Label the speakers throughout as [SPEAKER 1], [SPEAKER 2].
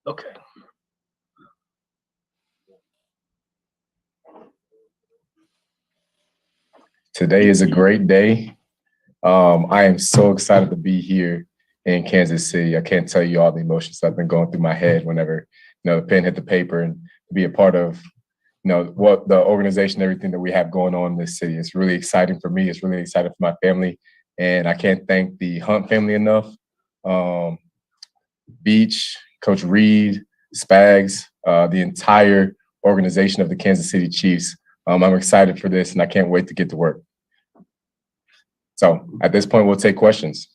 [SPEAKER 1] Okay.
[SPEAKER 2] Today is a great day. I am so excited to be here in Kansas City. I can't tell you all the emotions I've been going through my head whenever, the pen hit the paper, and to be a part of, what the organization, everything that we have going on in this city. It's really exciting for me. It's really exciting for my family. And I can't thank the Hunt family enough. Beach, Coach Reid, Spags, the entire organization of the Kansas City Chiefs. I'm excited for this, and I can't wait to get to work. So at this point, we'll take questions.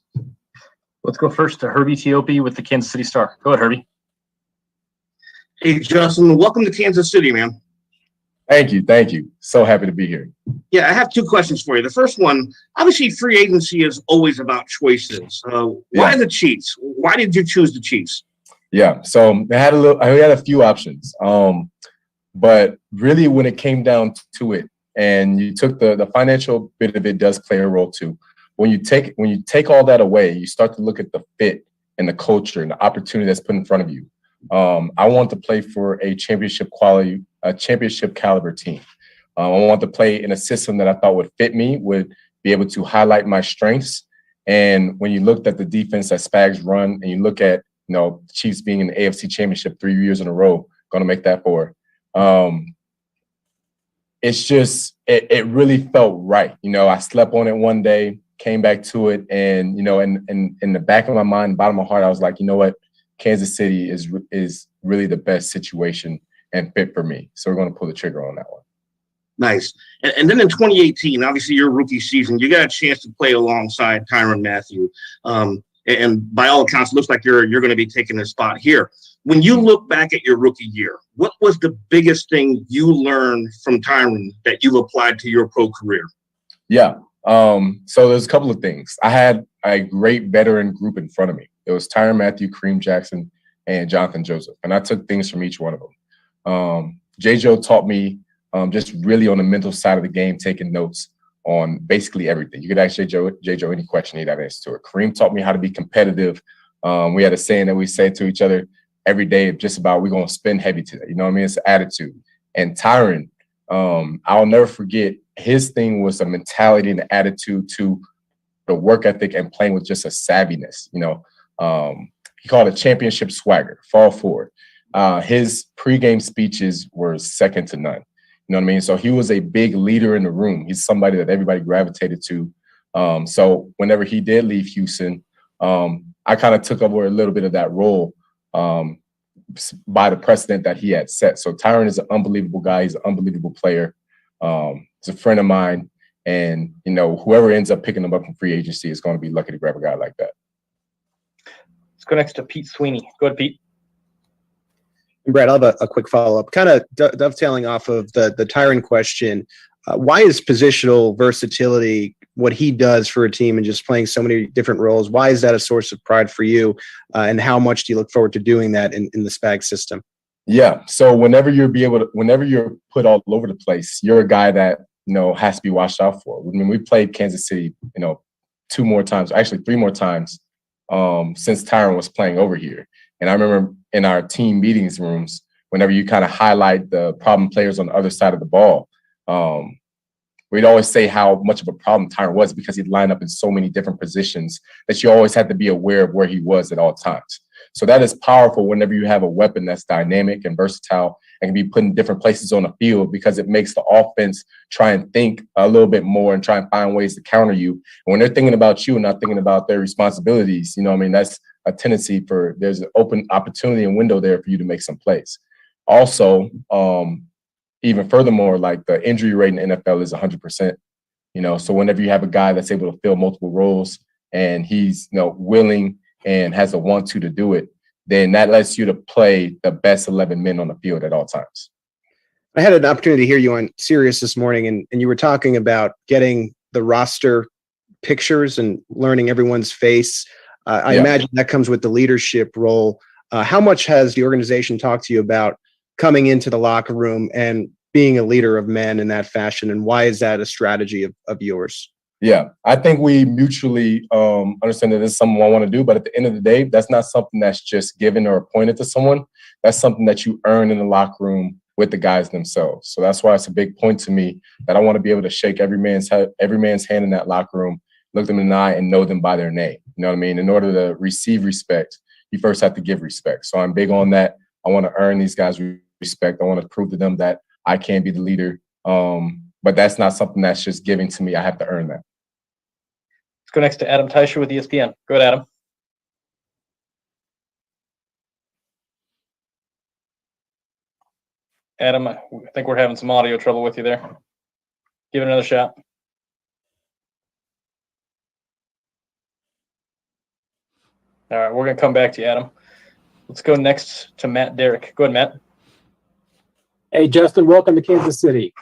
[SPEAKER 1] Let's go first to Herbie Teope with the Kansas City Star. Go ahead, Herbie.
[SPEAKER 3] Hey, Justin, welcome to Kansas City, man.
[SPEAKER 2] Thank you. Thank you. So happy to be here.
[SPEAKER 3] Yeah, I have two questions for you. The first one, obviously free agency is always about choices. Why the Chiefs? Why did you choose the Chiefs?
[SPEAKER 2] Yeah, so I had a few options. But really when it came down to it, and you took the financial bit of it does play a role too. When you take all that away, you start to look at the fit and the culture and the opportunity that's put in front of you. I want to play for a championship caliber team. I want to play in a system that I thought would fit me, would be able to highlight my strengths. And when you looked at the defense that Spags run, and you look at Chiefs being in the AFC Championship 3 years in a row, going to make that 4. It's just it really felt right. I slept on it one day, came back to it, and in the back of my mind, bottom of my heart, I was like, you know what, Kansas City is really the best situation and fit for me. So we're going to pull the trigger on that one.
[SPEAKER 3] Nice. And then in 2018, obviously your rookie season, you got a chance to play alongside Tyrann Mathieu. And by all accounts, it looks like you're going to be taking a spot here. When you look back at your rookie year, what was the biggest thing you learned from Tyrann that you've applied to your pro career?
[SPEAKER 2] Yeah. So there's a couple of things. I had a great veteran group in front of me. It was Tyrann Mathieu, Kareem Jackson, and Jonathan Joseph. And I took things from each one of them. J-Joe taught me just really on the mental side of the game, taking notes on basically everything. You could ask J-Joe any question, he'd have an answer to it. Kareem taught me how to be competitive. We had a saying that we say to each other every day, just about we're going to spin heavy today. You know what I mean? It's an attitude. And Tyrann, I'll never forget, his thing was a mentality and attitude to the work ethic and playing with just a savviness. He called it championship swagger, fall forward. His pregame speeches were second to none. You know what I mean? So he was a big leader in the room. He's somebody that everybody gravitated to. So whenever he did leave Houston, I kind of took over a little bit of that role by the precedent that he had set. So Tyrann is an unbelievable guy. He's an unbelievable player. He's a friend of mine. And, whoever ends up picking him up from free agency is going to be lucky to grab a guy like that.
[SPEAKER 1] Let's go next to Pete Sweeney. Go ahead, Pete.
[SPEAKER 4] Brad, I'll have a quick follow-up. Kind of dovetailing off of the Tyrann question, why is positional versatility what he does for a team and just playing so many different roles? Why is that a source of pride for you? And how much do you look forward to doing that in the Spags system? Yeah.
[SPEAKER 2] So whenever you're put all over the place, you're a guy that, has to be watched out for. I mean, we played Kansas City, 3 more times since Tyrann was playing over here. And I remember in our team meetings rooms, whenever you kind of highlight the problem players on the other side of the ball, we'd always say how much of a problem Tyrann was because he'd line up in so many different positions that you always had to be aware of where he was at all times. So that is powerful whenever you have a weapon that's dynamic and versatile and can be put in different places on the field, because it makes the offense try and think a little bit more and try and find ways to counter you. And when they're thinking about you and not thinking about their responsibilities, that's a tendency for there's an open opportunity and window there for you to make some plays. Also, even furthermore, like the injury rate in the NFL is 100%. So whenever you have a guy that's able to fill multiple roles and he's willing and has a want-to do it, then that lets you to play the best 11 men on the field at all times.
[SPEAKER 4] I had an opportunity to hear you on Sirius this morning, and you were talking about getting the roster pictures and learning everyone's face. I imagine that comes with the leadership role. How much has the organization talked to you about coming into the locker room and being a leader of men in that fashion, and why is that a strategy of yours?
[SPEAKER 2] Yeah, I think we mutually understand that this is something I want to do, but at the end of the day, that's not something that's just given or appointed to someone. That's something that you earn in the locker room with the guys themselves. So that's why it's a big point to me that I want to be able to shake every man's hand in that locker room, look them in the eye, and know them by their name. You know what I mean? In order to receive respect, you first have to give respect. So I'm big on that. I want to earn these guys respect. I want to prove to them that I can be the leader. But that's not something that's just given to me. I have to earn that.
[SPEAKER 1] Let's go next to Adam Teicher with ESPN. Go ahead, Adam. Adam, I think we're having some audio trouble with you there. Give it another shot. All right, we're going to come back to you, Adam. Let's go next to Matt Derrick. Go ahead, Matt.
[SPEAKER 5] Hey, Justin, welcome to Kansas City.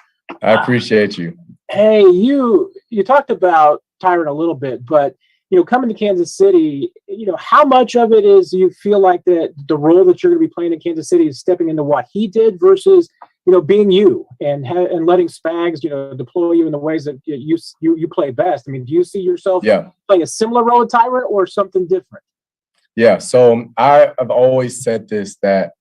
[SPEAKER 2] I appreciate you.
[SPEAKER 5] Hey, you talked about Tyron a little bit, but coming to Kansas City, how much of it is you feel like that the role that you're going to be playing in Kansas City is stepping into what he did versus being you and letting Spags deploy you in the ways that you play best. I mean, do you see yourself playing a similar role with Tyron or something different?
[SPEAKER 2] Yeah, so I have always said this, that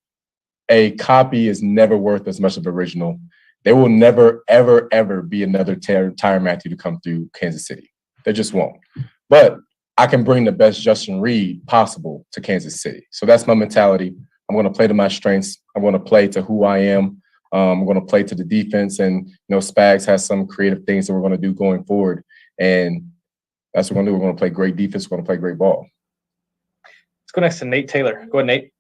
[SPEAKER 2] a copy is never worth as much of an original. There will never, ever, ever be another Tyrann Mathieu to come through Kansas City. There just won't. But I can bring the best Justin Reid possible to Kansas City. So that's my mentality. I'm going to play to my strengths. I'm going to play to who I am. I'm going to play to the defense. And, Spags has some creative things that we're going to do going forward. And that's what we're going to do. We're going to play great defense. We're going to play great ball.
[SPEAKER 1] Let's go next to Nate Taylor. Go ahead, Nate.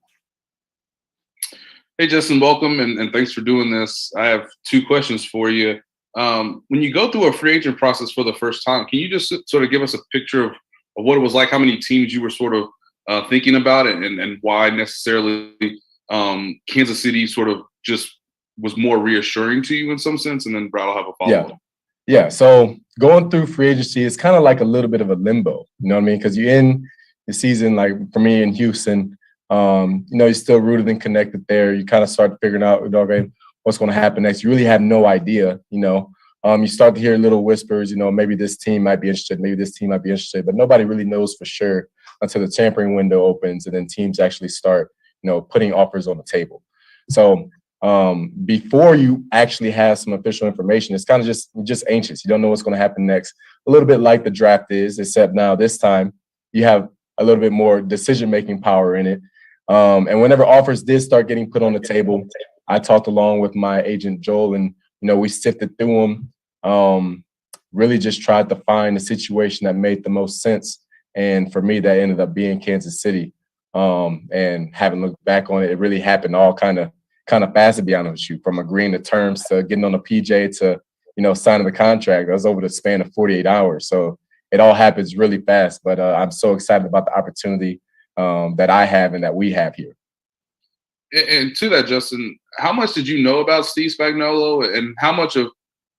[SPEAKER 6] Hey, Justin, welcome, and thanks for doing this. I have two questions for you. When you go through a free agent process for the first time, can you just sort of give us a picture of what it was like, how many teams you were sort of thinking about it, and why necessarily Kansas City sort of just was more reassuring to you in some sense? And then Brad will have a follow-up.
[SPEAKER 2] Yeah, so going through free agency is kind of like a little bit of a limbo, you know what I mean? Because you're in the season, like for me in Houston, you're still rooted and connected there. You kind of start figuring out, okay, what's going to happen next. You really have no idea, You start to hear little whispers, maybe this team might be interested, maybe this team might be interested, but nobody really knows for sure until the tampering window opens and then teams actually start, putting offers on the table. So before you actually have some official information, it's kind of just anxious. You don't know what's going to happen next. A little bit like the draft is, except now this time you have a little bit more decision-making power in it. And whenever offers did start getting put on the table, I talked along with my agent, Joel, and, we sifted through them, really just tried to find a situation that made the most sense. And for me, that ended up being Kansas City. And having looked back on it, it really happened all kind of fast, to be honest with you, from agreeing to terms to getting on a PJ to, signing the contract. That was over the span of 48 hours. So it all happens really fast. But I'm so excited about the opportunity that I have and that we have here.
[SPEAKER 6] And to that, Justin, how much did you know about Steve Spagnuolo, and how much of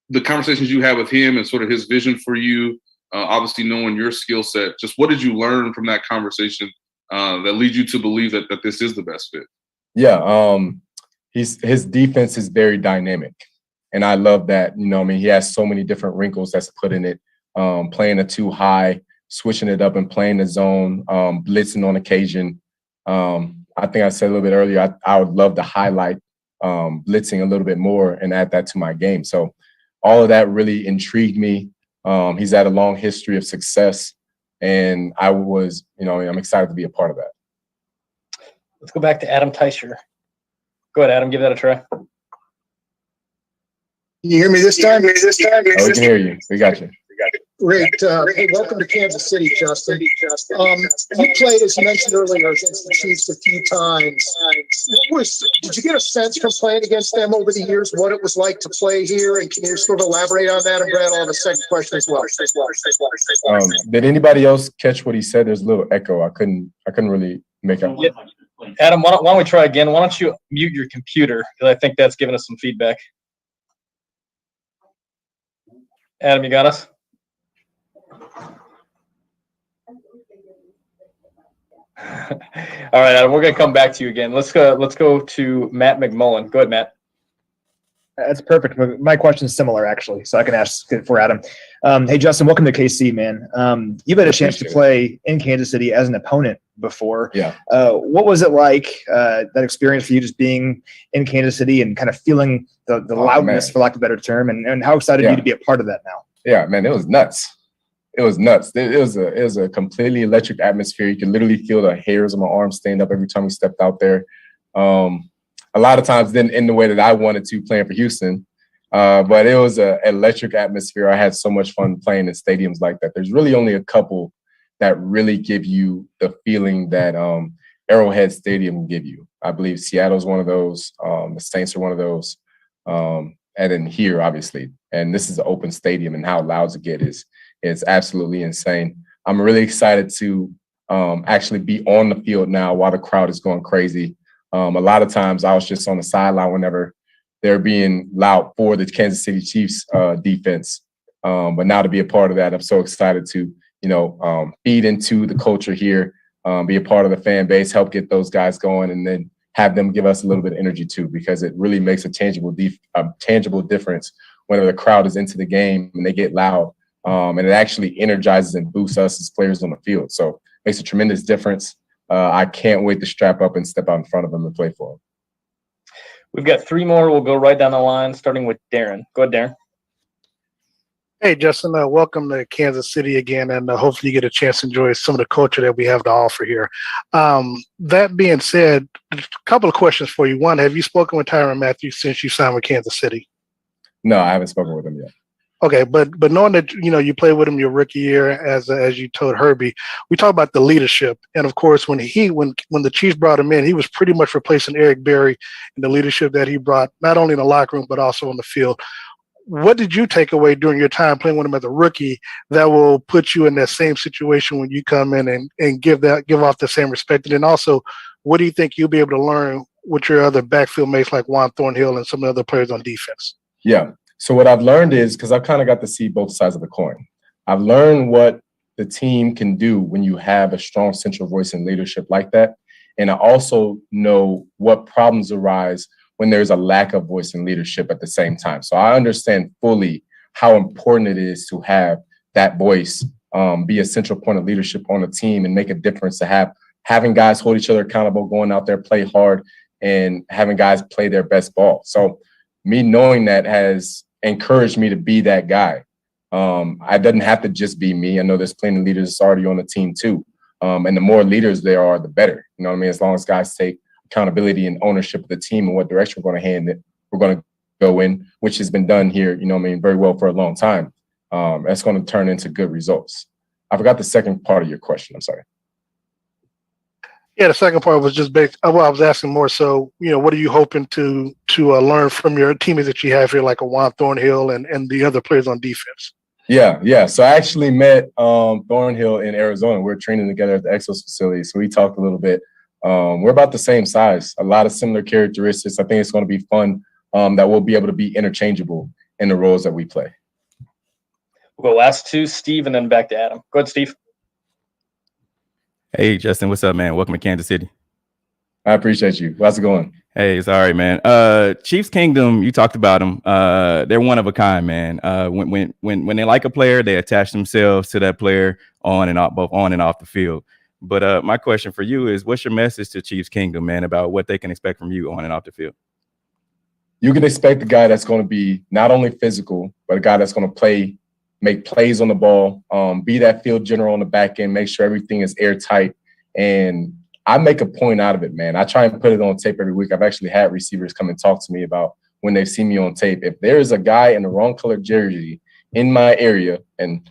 [SPEAKER 6] the conversations you had with him and sort of his vision for you, obviously knowing your skill set, just what did you learn from that conversation that leads you to believe that this is the best fit?
[SPEAKER 2] Yeah, his defense is very dynamic, and I love that. He has so many different wrinkles that's put in it, playing a too high, switching it up and playing the zone, blitzing on occasion. I think I said a little bit earlier, I would love to highlight blitzing a little bit more and add that to my game. So all of that really intrigued me. He's had a long history of success, and I'm excited to be a part of that.
[SPEAKER 1] Let's go back to Adam Teicher. Go ahead, Adam. Give that a try.
[SPEAKER 7] Can you hear me this time?
[SPEAKER 2] Oh, we can hear you. We got you.
[SPEAKER 7] Great. Hey, welcome to Kansas City, Justin. You played, as you mentioned earlier, against the Chiefs a few times. Did you get a sense from playing against them over the years what it was like to play here? And can you sort of elaborate on that? And Brad, I'll have a second question as well.
[SPEAKER 2] Did anybody else catch what he said? There's a little echo. I couldn't really make out.
[SPEAKER 1] Yeah. Adam, why don't we try again? Why don't you mute your computer? Because I think that's giving us some feedback. Adam, you got us? All right, Adam, we're going to come back to you again. Let's go to Matt McMullen. Go ahead, Matt.
[SPEAKER 8] That's perfect. My question is similar, actually, so I can ask it for Adam. Hey, Justin, welcome to KC, man. You've had a chance to play in Kansas City as an opponent before.
[SPEAKER 2] Yeah.
[SPEAKER 8] What was it like, that experience for you, just being in Kansas City and kind of feeling the loudness, for lack of a better term, and how excited are you to be a part of that now?
[SPEAKER 2] Yeah, man, it was nuts. It was nuts. It was a completely electric atmosphere. You could literally feel the hairs on my arms stand up every time we stepped out there. A lot of times didn't end the way that I wanted to playing for Houston, but it was an electric atmosphere. I had so much fun playing in stadiums like that. There's really only a couple that really give you the feeling that Arrowhead Stadium will give you. I believe Seattle's one of those. The Saints are one of those. And then here, obviously. And this is an open stadium, and how loud it gets is absolutely insane. I'm really excited to actually be on the field now while the crowd is going crazy. A lot of times I was just on the sideline whenever they're being loud for the Kansas City Chiefs defense. But now to be a part of that, I'm so excited to, feed into the culture here, be a part of the fan base, help get those guys going, and then have them give us a little bit of energy too, because it really makes a tangible difference whenever the crowd is into the game and they get loud. And it actually energizes and boosts us as players on the field. So it makes a tremendous difference. I can't wait to strap up and step out in front of them and play for them.
[SPEAKER 1] We've got 3 more. We'll go right down the line, starting with Darren. Go ahead, Darren.
[SPEAKER 9] Hey, Justin, welcome to Kansas City again, and hopefully you get a chance to enjoy some of the culture that we have to offer here. That being said, a couple of questions for you. One, have you spoken with Tyrann Mathieu since you signed with Kansas City?
[SPEAKER 2] No, I haven't spoken with him yet.
[SPEAKER 9] Okay, but knowing that you played with him your rookie year, as you told Herbie, we talk about the leadership, and of course when the Chiefs brought him in, he was pretty much replacing Eric Berry and the leadership that he brought, not only in the locker room but also on the field. What did you take away during your time playing with him as a rookie that will put you in that same situation when you come in and give off the same respect? And then also, what do you think you'll be able to learn with your other backfield mates like Juan Thornhill and some of the other players on defense?
[SPEAKER 2] Yeah. So what I've learned is, because I've kind of got to see both sides of the coin, I've learned what the team can do when you have a strong central voice and leadership like that. And I also know what problems arise when there's a lack of voice and leadership at the same time. So I understand fully how important it is to have that voice, be a central point of leadership on a team and make a difference, to having guys hold each other accountable, going out there, play hard, and having guys play their best ball. So me knowing that has encouraged me to be that guy. I doesn't have to just be me. I know there's plenty of leaders already on the team too. And the more leaders there are, the better. You know what I mean? As long as guys take accountability and ownership of the team and what direction we're going to we're going to go in, which has been done here, very well for a long time. That's going to turn into good results. I forgot the second part of your question. I'm sorry.
[SPEAKER 9] Yeah, the second part was just based. Well, I was asking more so, what are you hoping to learn from your teammates that you have here, like a Juan Thornhill and the other players on defense?
[SPEAKER 2] Yeah. So I actually met Thornhill in Arizona. We're training together at the Exos facility. So we talked a little bit. We're about the same size, a lot of similar characteristics. I think it's going to be fun that we'll be able to be interchangeable in the roles that we play.
[SPEAKER 1] We'll go last 2, Steve, and then back to Adam. Go ahead, Steve.
[SPEAKER 10] Hey, Justin, what's up, man? Welcome to Kansas City.
[SPEAKER 2] I appreciate you. How's it going?
[SPEAKER 10] Hey, it's all right, man. Chiefs Kingdom, you talked about them. They're one of a kind, man. When they like a player, they attach themselves to that player both on and off the field. But my question for you is, what's your message to Chiefs Kingdom, man, about what they can expect from you on and off the field?
[SPEAKER 2] You can expect a guy that's going to be not only physical, but a guy that's going to make plays on the ball, be that field general on the back end, make sure everything is airtight. And I make a point out of it, man. I try and put it on tape every week. I've actually had receivers come and talk to me about when they've seen me on tape. If there is a guy in the wrong color jersey in my area, and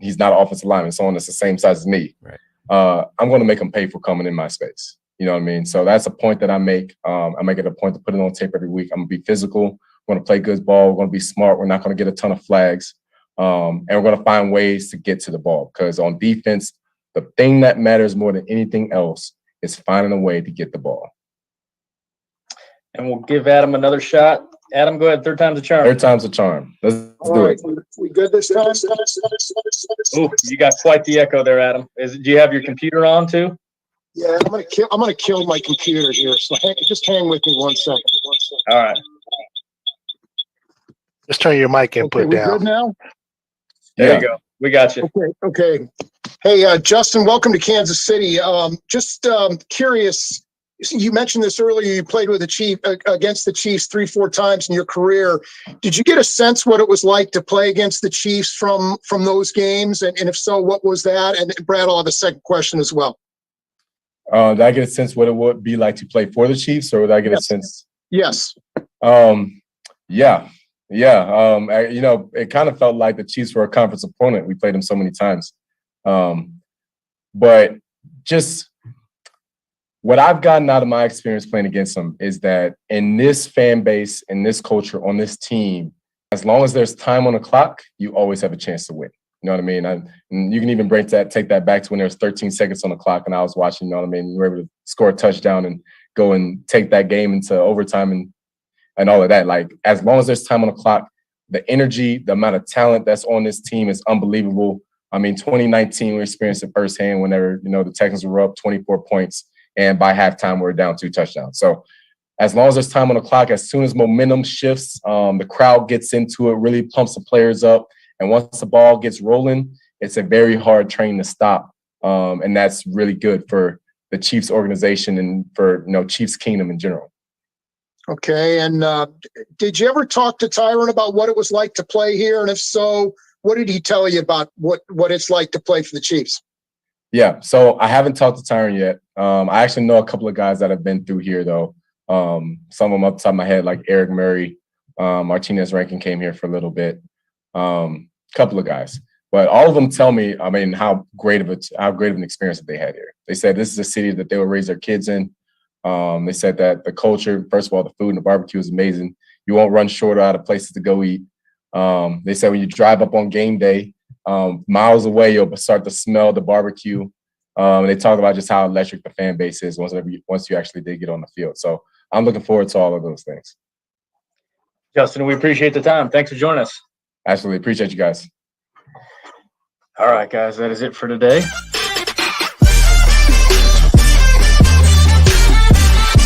[SPEAKER 2] he's not an offensive lineman, someone that's the same size as me,
[SPEAKER 10] right,
[SPEAKER 2] I'm going to make him pay for coming in my space. You know what I mean? So that's a point that I make. I make it a point to put it on tape every week. I'm going to be physical. We're going to play good ball. We're going to be smart. We're not going to get a ton of flags. And we're going to find ways to get to the ball, because on defense, the thing that matters more than anything else is finding a way to get the ball.
[SPEAKER 1] And we'll give Adam another shot. Adam, go ahead. Third time's a charm.
[SPEAKER 2] Third time's a charm. Let's do it.
[SPEAKER 7] We good this time?
[SPEAKER 1] Oh, you got quite the echo there, Adam. Do you have your computer on too?
[SPEAKER 7] Yeah, I'm gonna kill my computer here. So just hang with me 1 second.
[SPEAKER 1] All right.
[SPEAKER 9] Just turn your mic
[SPEAKER 7] Okay,
[SPEAKER 9] input
[SPEAKER 7] we
[SPEAKER 9] down.
[SPEAKER 7] good now?
[SPEAKER 1] There you go. We got you.
[SPEAKER 7] Okay. Hey, Justin, welcome to Kansas City. Just curious, you mentioned this earlier, you played with against the Chiefs 3-4 times in your career. Did you get a sense what it was like to play against the Chiefs from those games? And if so, what was that? And Brad, I'll have a second question as well.
[SPEAKER 2] Did I get a sense what it would be like to play for the Chiefs, or did I get a sense?
[SPEAKER 7] Yes.
[SPEAKER 2] Yeah. It kind of felt like the Chiefs were a conference opponent. We played them so many times. But just what I've gotten out of my experience playing against them is that in this fan base, in this culture, on this team, as long as there's time on the clock, you always have a chance to win. You know what I mean? And you can even take that back to when there was 13 seconds on the clock and I was watching, you know what I mean? We were able to score a touchdown and go and take that game into overtime and all of that. Like, as long as there's time on the clock, the energy, the amount of talent that's on this team is unbelievable. I mean, 2019, we experienced it firsthand whenever, the Texans were up 24 points and by halftime we were down 2 touchdowns. So as long as there's time on the clock, as soon as momentum shifts, the crowd gets into it, really pumps the players up. And once the ball gets rolling, it's a very hard train to stop. And that's really good for the Chiefs organization and for, Chiefs Kingdom in general.
[SPEAKER 7] Okay. And did you ever talk to Tyron about what it was like to play here? And if so, what did he tell you about what it's like to play for the Chiefs?
[SPEAKER 2] Yeah. So I haven't talked to Tyron yet. I actually know a couple of guys that have been through here, though. Some of them up the top of my head, like Eric Murray, Martinez Rankin came here for a little bit. Couple of guys, but all of them tell me, I mean, how great of an experience that they had here. They said this is a city that they would raise their kids in. They said that the culture, first of all, the food and the barbecue is amazing. You won't run short out of places to go eat. They said when you drive up on game day, miles away, you'll start to smell the barbecue. They talk about just how electric the fan base is once you actually did get on the field. So I'm looking forward to all of those things.
[SPEAKER 1] Justin, we appreciate the time. Thanks for joining us.
[SPEAKER 2] Absolutely. Appreciate you guys.
[SPEAKER 1] All right, guys, that is it for today.